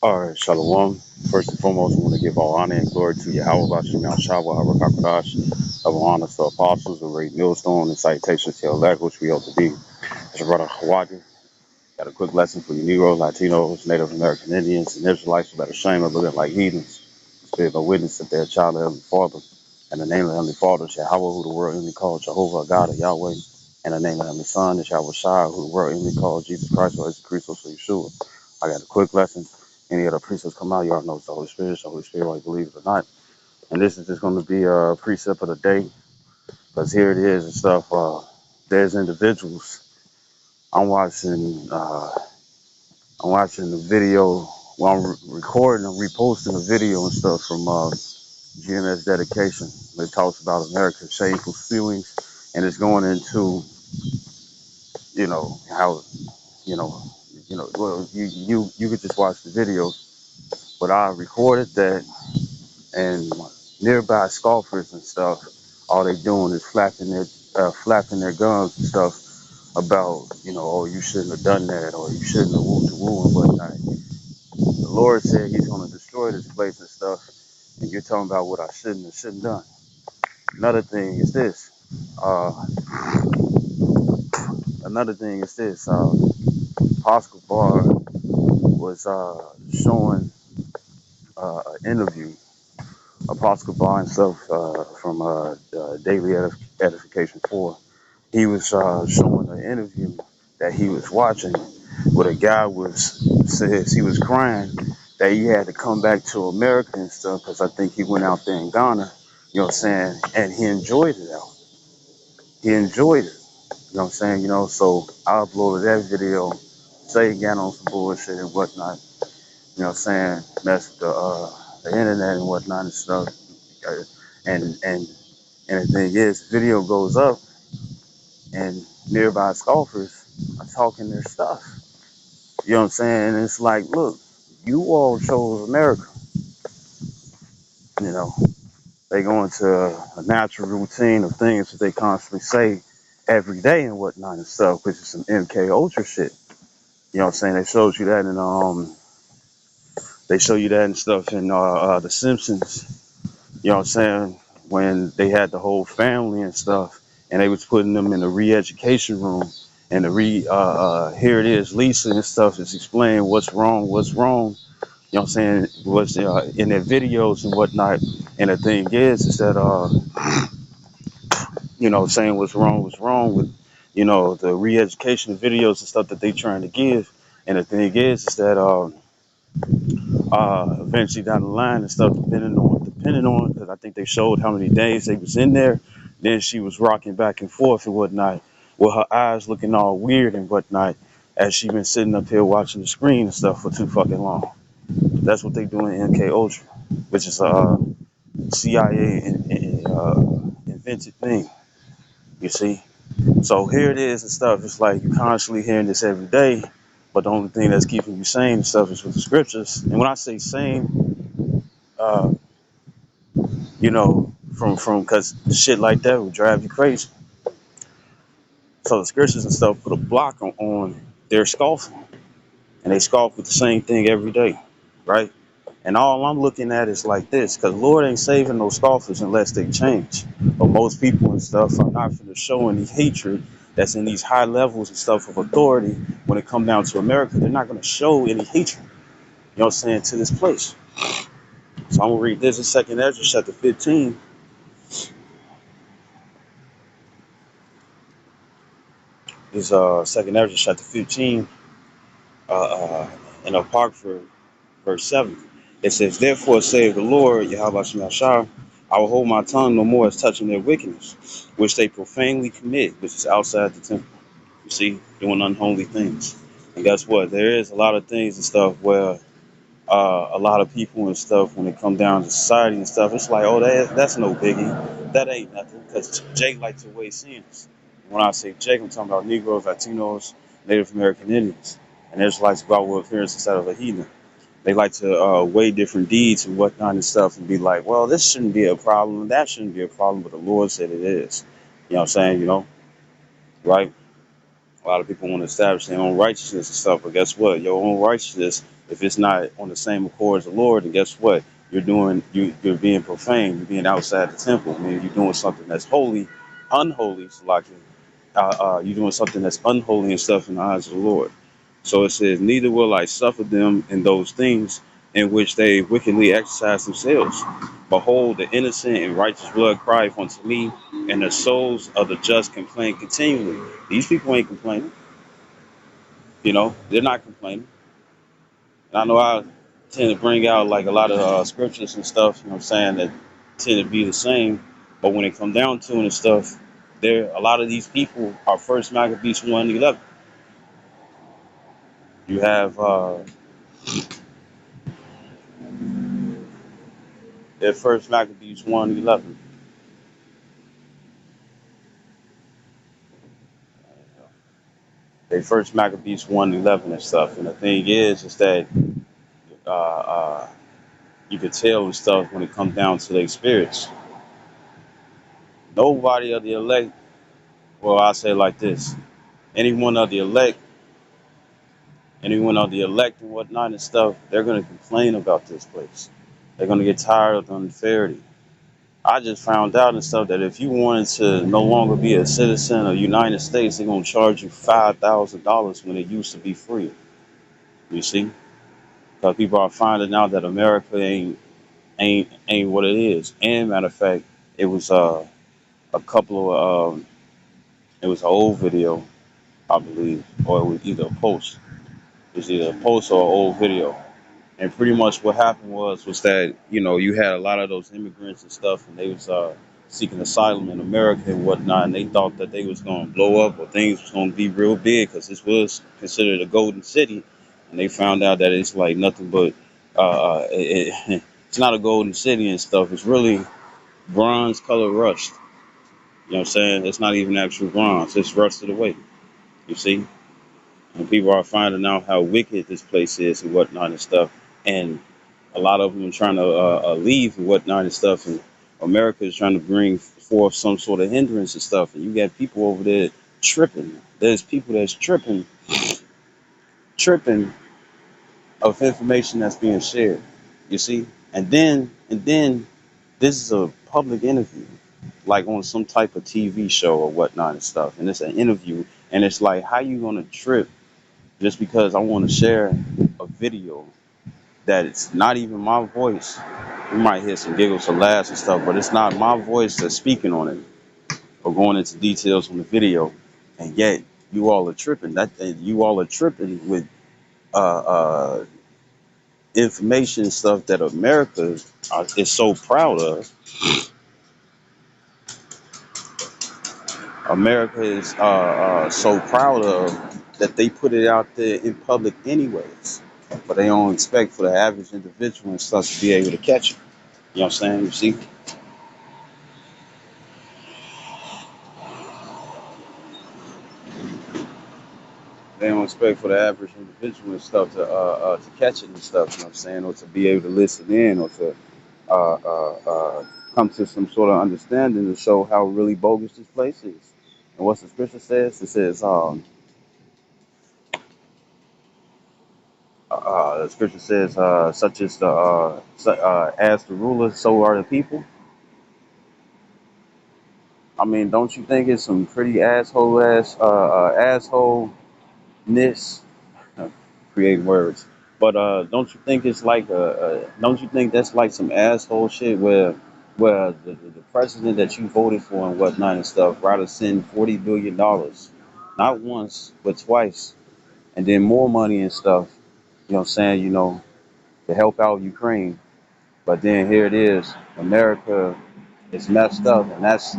All right, Shalom. First and foremost, I want to give all honor and glory to Yahweh Bashim Yahshua, Harakakadash, of honor to apostles, the great millstone, and salutations to elect, which we ought to be. As your brother Hawaii, got a quick lesson for you Negroes, Latinos, Native American Indians, and Israelites who are ashamed of looking like heathens. Spirit of witness that they're a child of Heavenly Father. And the name of Heavenly Father is Yahweh, who the world only called Jehovah, God of Yahweh. And the name of Heavenly Son is Yahweh Shai, who the world only called Jesus Christ or Jesus Christos for Yeshua. I got a quick lesson. Any other precepts come out, you already know it's the Holy Spirit. It's the Holy Spirit, whether you believe it or not. And this is just going to be a precept of the day, because here it is and stuff. There's individuals. I'm watching. I'm watching the video while I'm recording. I'm reposting a video and stuff from GMS dedication. It talks about America's shameful feelings, and it's going into how well you could just watch the video, but I recorded that, and nearby scoffers and stuff, all they doing is flapping their gums and stuff about oh, you shouldn't have done that, or you shouldn't have woo to woo and whatnot. The Lord said He's going to destroy this place and stuff, and you're talking about what I shouldn't done. Another thing is this. Uh, another thing is this. Pascal Barr was showing an interview. Apostle Barr himself from Daily Edification 4. He was showing an interview that he was watching where a guy says he was crying that he had to come back to America and stuff because I think he went out there in Ghana, what I'm saying, and he enjoyed it out. He enjoyed it, what I'm saying, so I uploaded that video, say he got on some bullshit and whatnot, what I'm saying, mess with the internet and whatnot and stuff. Uh, and and and the thing is, the video goes up and nearby scoffers are talking their stuff. You know what I'm saying? And it's like, look, you all chose America. You know, they go into a natural routine of things that they constantly say every day and whatnot and stuff, which is some MK Ultra shit. You know what I'm saying? They show you that and stuff in The Simpsons. You know what I'm saying? When they had the whole family and stuff, and they was putting them in the re-education room, and here it is, Lisa and stuff is explaining what's wrong, what's wrong. You know what I'm saying? Was in their videos and whatnot. And the thing is that saying what's wrong with the re-education videos and stuff that they trying to give. And the thing is that eventually down the line and stuff, depending on, because I think they showed how many days they was in there. Then she was rocking back and forth and whatnot, with her eyes looking all weird and whatnot, as she been sitting up here watching the screen and stuff for too fucking long. That's what they do in MK Ultra, which is a CIA invented thing. You see. So here it is and stuff. It's like you're constantly hearing this every day, but the only thing that's keeping you sane and stuff is with the scriptures. And when I say sane, uh, from because shit like that would drive you crazy. So the scriptures and stuff put a block on their scoffing, and they scoff with the same thing every day, right? And all I'm looking at is like this, because Lord ain't saving those scoffers unless they change. But most people and stuff are not going to show any hatred that's in these high levels and stuff of authority. When it come down to America, they're not going to show any hatred, what I'm saying, to this place. So I'm going to read this in 2nd Ezra chapter 15. This 2nd Ezra chapter 15, uh, uh, in a part for verse 7. It says, therefore, save the Lord, Yahweh Shem Yahshua, I will hold my tongue no more as touching their wickedness, which they profanely commit, which is outside the temple. You see, doing unholy things. And guess what? There is a lot of things and stuff where a lot of people and stuff, when it come down to society and stuff, it's like, oh, that's no biggie. That ain't nothing. Because Jake likes to weigh sins. When I say Jake, I'm talking about Negroes, Latinos, Native American Indians. And there's like about what appearance instead of a heathen. They like to weigh different deeds and whatnot and stuff and be like, well, this shouldn't be a problem. That shouldn't be a problem. But the Lord said it is. You know what I'm saying? Right? A lot of people want to establish their own righteousness and stuff, but guess what? Your own righteousness, if it's not on the same accord as the Lord, then guess what? You're being profane. You're being outside the temple. I mean, you're doing something that's holy, unholy. So like, you're doing something that's unholy and stuff in the eyes of the Lord. So it says, neither will I suffer them in those things in which they wickedly exercise themselves. Behold, the innocent and righteous blood crieth unto me, and the souls of the just complain continually. These people ain't complaining. They're not complaining. And I know I tend to bring out like a lot of scriptures and stuff, what I'm saying, that tend to be the same. But when it come down to it and stuff, a lot of these people are first Maccabees 1:11. You have their first Maccabees 1:11. They first Maccabees 1:11 and stuff. And the thing is that uh, uh, you could tell and stuff when it comes down to their spirits. Nobody of the elect, well, I say it like this: anyone of the elect, anyone of the elect and whatnot and stuff, they're gonna complain about this place. They're gonna get tired of the unfairity. I just found out and stuff that if you wanted to no longer be a citizen of the United States, they're gonna charge you $5,000 when it used to be free. You see, because people are finding out that America ain't what it is. And matter of fact, it was a couple of it was an old video, I believe, or it was either a post. It was either a post or an old video. And pretty much what happened was that you had a lot of those immigrants and stuff, and they was seeking asylum in America and whatnot, and they thought that they was going to blow up or things was going to be real big because this was considered a golden city, and they found out that it's like nothing but it's not a golden city and stuff. It's really bronze colored rust. You know what I'm saying? It's not even actual bronze. It's rusted away. You see? And people are finding out how wicked this place is and whatnot and stuff. And a lot of them are trying to leave and whatnot and stuff. And America is trying to bring forth some sort of hindrance and stuff. And you got people over there tripping. There's people that's tripping of information that's being shared. You see? And then this is a public interview, like on some type of TV show or whatnot and stuff. And it's an interview, and it's like, how you gonna trip just because I want to share a video that it's not even my voice? You might hear some giggles or laughs and stuff, but it's not my voice that's speaking on it or going into details on the video, and yet you all are tripping. You all are tripping with uh, uh, information and stuff that America is so proud of. America is so proud of that they put it out there in public anyways. But they don't expect for the average individual and stuff to be able to catch it. You know what I'm saying? You see? They don't expect for the average individual and stuff to catch it and stuff, you know what I'm saying? Or to be able to listen in or to uh, uh, come to some sort of understanding to show how really bogus this place is. And what the scripture says? It says, the scripture says, such as as the rulers, so are the people. I mean, don't you think it's some pretty assholeness? Create words, but don't you think it's like don't you think that's like some asshole shit where the president that you voted for and whatnot and stuff rather send $40 billion, not once but twice, and then more money and stuff. You know what I'm saying? To help out Ukraine. But then here it is, America is messed up, and that's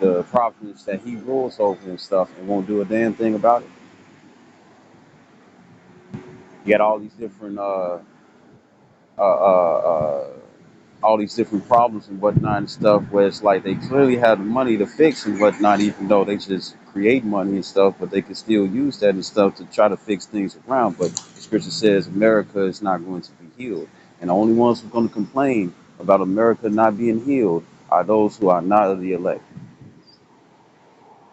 the province that he rules over and stuff, and won't do a damn thing about it. You got uh, uh, uh, all these different problems and whatnot and stuff, where it's like they clearly have the money to fix and whatnot, even though they just create money and stuff, but they can still use that and stuff to try to fix things around. But the scripture says America is not going to be healed, and the only ones who are going to complain about America not being healed are those who are not of the elect,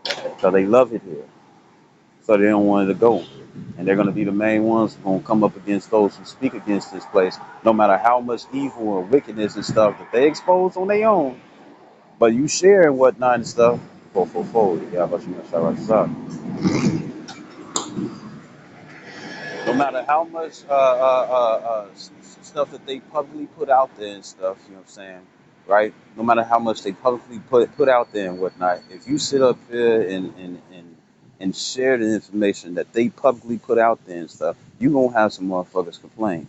because they love it here. So they don't want it to go. And they're going to be the main ones who going to come up against those who speak against this place, no matter how much evil or wickedness and stuff that they expose on their own. But you share and whatnot and stuff. Yeah, but you must have no matter how much stuff that they publicly put out there and stuff, you know what I'm saying, right? No matter how much they publicly put out there and whatnot, if you sit up here and share the information that they publicly put out there and stuff, you gonna have some motherfuckers complain,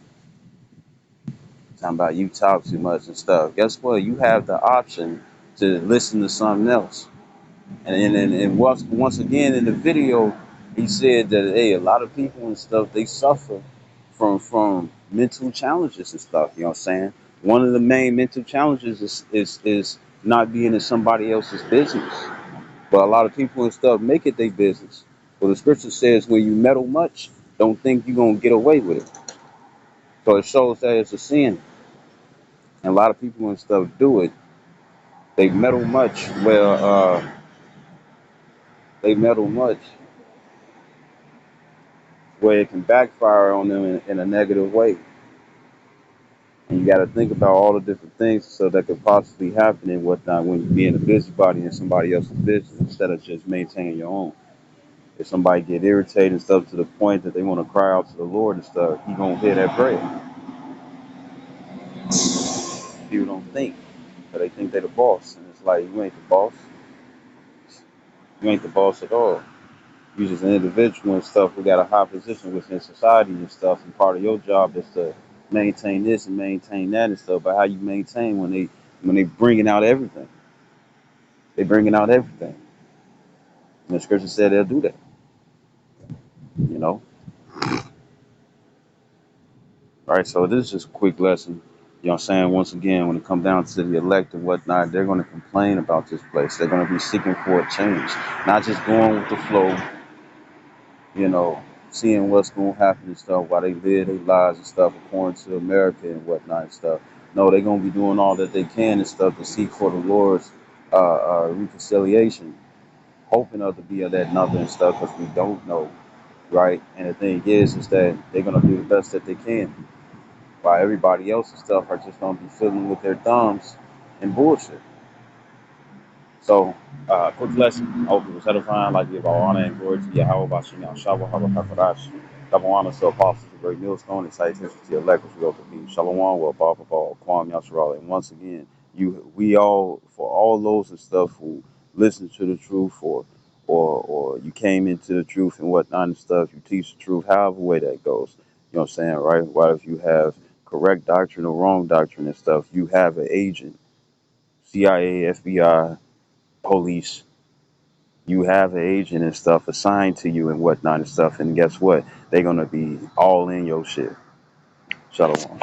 talking about you talk too much and stuff. Guess what? You have the option to listen to something else. And once again in the video, he said that hey, a lot of people and stuff they suffer from mental challenges and stuff. You know what I'm saying? One of the main mental challenges is not being in somebody else's business. But a lot of people and stuff make it their business. Well, the scripture says when you meddle much, don't think you're gonna get away with it. So it shows that it's a sin, and a lot of people and stuff do it. They meddle much. They meddle much where it can backfire on them in a negative way. And you got to think about all the different things so that could possibly happen and whatnot when you being a busybody in somebody else's business instead of just maintaining your own. If somebody get irritated and stuff to the point that they want to cry out to the Lord and stuff, you gonna hear that prayer. People don't think, but they think they the boss, and it's like you ain't the boss. You ain't the boss at all. You just an individual and stuff who got a high position within society and stuff, and part of your job is to maintain this and maintain that and stuff. But how you maintain when they bringing out everything? They bringing out everything. And the scripture said they'll do that. You know, right? So this is just a quick lesson. You know what I'm saying? Once again, when it comes down to the elect and whatnot, they're going to complain about this place. They're going to be seeking for a change, not just going with the flow, you know, seeing what's going to happen and stuff while they live their lives and stuff according to America and whatnot and stuff. No, they're going to be doing all that they can and stuff to seek for the Lord's reconciliation, hoping to be of that number and stuff because we don't know, right? And the thing is that they're going to do the best that they can while everybody else and stuff are just going to be fiddling with their thumbs and bullshit. So, quick lesson. I hope it was edifying. Like give all honor and glory to Yahweh Bashim Yahshua Habakakadash. Double honor to apostles, the great millstone, and citations to your elect, which we hope to be. Shalom, well, Baba, Kwam Yashua. And once again, we all, for all those and stuff who listen to the truth or you came into the truth and whatnot and stuff, you teach the truth, however way that goes. You know what I'm saying, right? What if you have correct doctrine or wrong doctrine and stuff, you have an agent, CIA, FBI, police, you have an agent and stuff assigned to you and whatnot and stuff, and guess what? They're gonna be all in your shit. Shalom.